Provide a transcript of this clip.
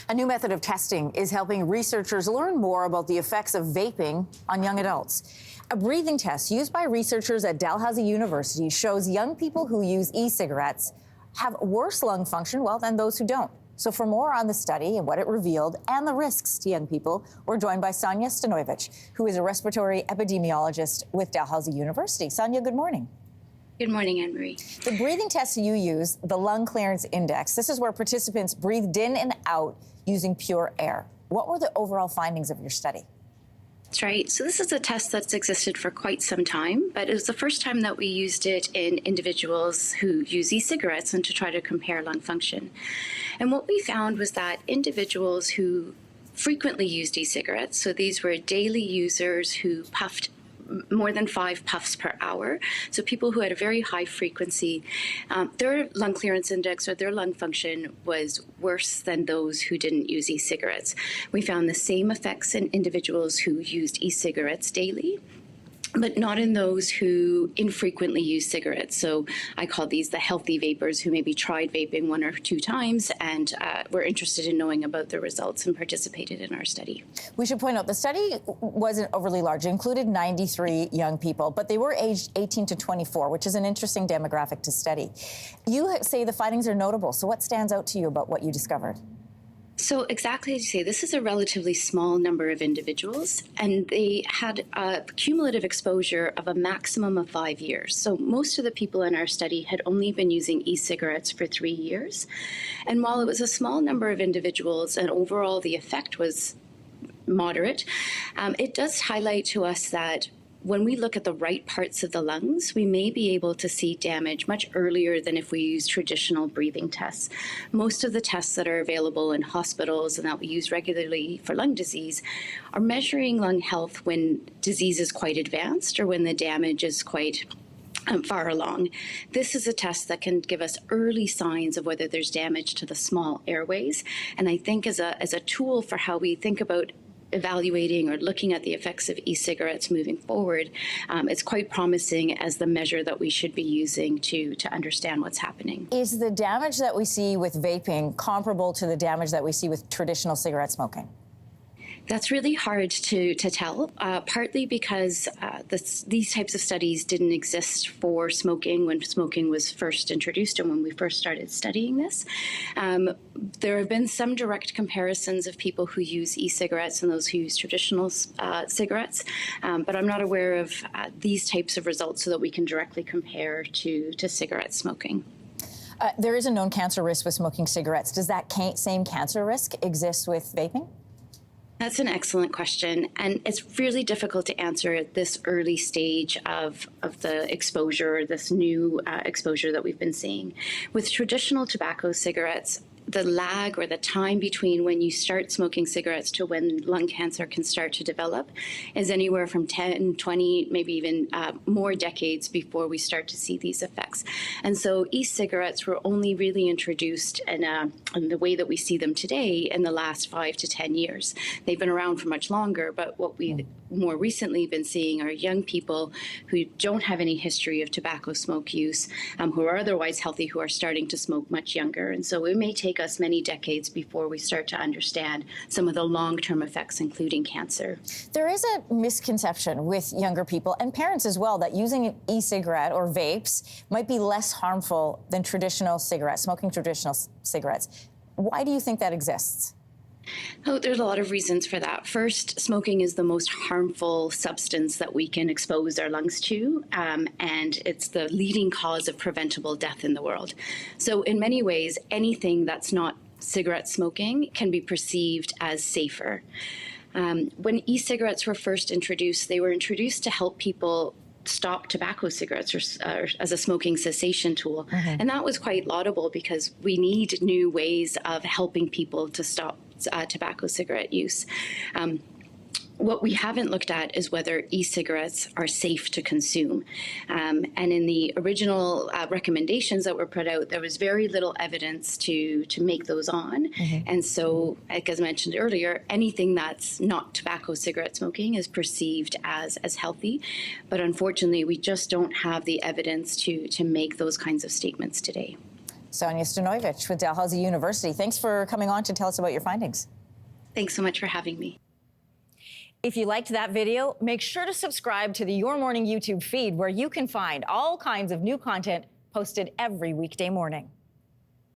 A new method of testing is helping researchers learn more about the effects of vaping on young adults. A breathing test used by researchers at Dalhousie University shows young people who use e-cigarettes have worse lung function, than those who don't. So for more on the study and what it revealed and the risks to young people, we're joined by Sonia Stanojevic, who is a respiratory epidemiologist with Dalhousie University. Sonia, good morning. Good morning, Anne-Marie. The breathing test you use, the lung clearance index, this is where participants breathed in and out using pure air. What were the overall findings of your study? That's right. So this is a test that's existed for quite some time, but it was the first time that we used it in individuals who use e-cigarettes and to try to compare lung function. And what we found was that individuals who frequently used e-cigarettes, so these were daily users who puffed more than 5 puffs per hour. So people who had a very high frequency, their lung clearance index or their lung function was worse than those who didn't use e-cigarettes. We found the same effects in individuals who used e-cigarettes daily, but not in those who infrequently use cigarettes. So I call these the healthy vapors who maybe tried vaping 1 or 2 times and were interested in knowing about the results and participated in our study. We should point out the study wasn't overly large. It included 93 young people, but they were aged 18 to 24, which is an interesting demographic to study. You say the findings are notable. So what stands out to you about what you discovered? So exactly as you say, this is a relatively small number of individuals, and they had a cumulative exposure of a maximum of 5 years. So most of the people in our study had only been using e-cigarettes for 3 years. And while it was a small number of individuals and overall the effect was moderate, it does highlight to us that when we look at the right parts of the lungs, we may be able to see damage much earlier than if we use traditional breathing tests. Most of the tests that are available in hospitals and that we use regularly for lung disease are measuring lung health when disease is quite advanced or when the damage is quite far along. This is a test that can give us early signs of whether there's damage to the small airways. And I think as a tool for how we think about evaluating or looking at the effects of e-cigarettes moving forward, it's quite promising as the measure that we should be using to understand what's happening. Is the damage that we see with vaping comparable to the damage that we see with traditional cigarette smoking? That's really hard to tell, partly because these types of studies didn't exist for smoking when smoking was first introduced and when we first started studying this. There have been some direct comparisons of people who use e-cigarettes and those who use traditional cigarettes, but I'm not aware of these types of results so that we can directly compare to cigarette smoking. There is a known cancer risk with smoking cigarettes. Does that same cancer risk exist with vaping? That's an excellent question, and it's really difficult to answer at this early stage of the exposure, this new exposure that we've been seeing. With traditional tobacco cigarettes, the lag or the time between when you start smoking cigarettes to when lung cancer can start to develop is anywhere from 10, 20, maybe even more decades before we start to see these effects. And so e-cigarettes were only really introduced in the way that we see them today in the last 5 to 10 years. They've been around for much longer, but what we've more recently been seeing are young people who don't have any history of tobacco smoke use, who are otherwise healthy, who are starting to smoke much younger. And so it may take us many decades before we start to understand some of the long-term effects, including cancer. There is a misconception with younger people and parents as well that using an e-cigarette or vapes might be less harmful than traditional cigarettes, smoking traditional cigarettes. Why do you think that exists? Oh, there's a lot of reasons for that. First, smoking is the most harmful substance that we can expose our lungs to, and it's the leading cause of preventable death in the world. So in many ways, anything that's not cigarette smoking can be perceived as safer. When e-cigarettes were first introduced, they were introduced to help people stop tobacco cigarettes or as a smoking cessation tool. And that was quite laudable because we need new ways of helping people to stop tobacco cigarette use. What we haven't looked at is whether e-cigarettes are safe to consume. And in the original recommendations that were put out, there was very little evidence to make those on. And so, like as mentioned earlier, anything that's not tobacco cigarette smoking is perceived as healthy. But unfortunately, we just don't have the evidence to make those kinds of statements today. Sonia Stanovich with Dalhousie University. Thanks for coming on to tell us about your findings. Thanks so much for having me. If you liked that video, make sure to subscribe to the Your Morning YouTube feed, where you can find all kinds of new content posted every weekday morning.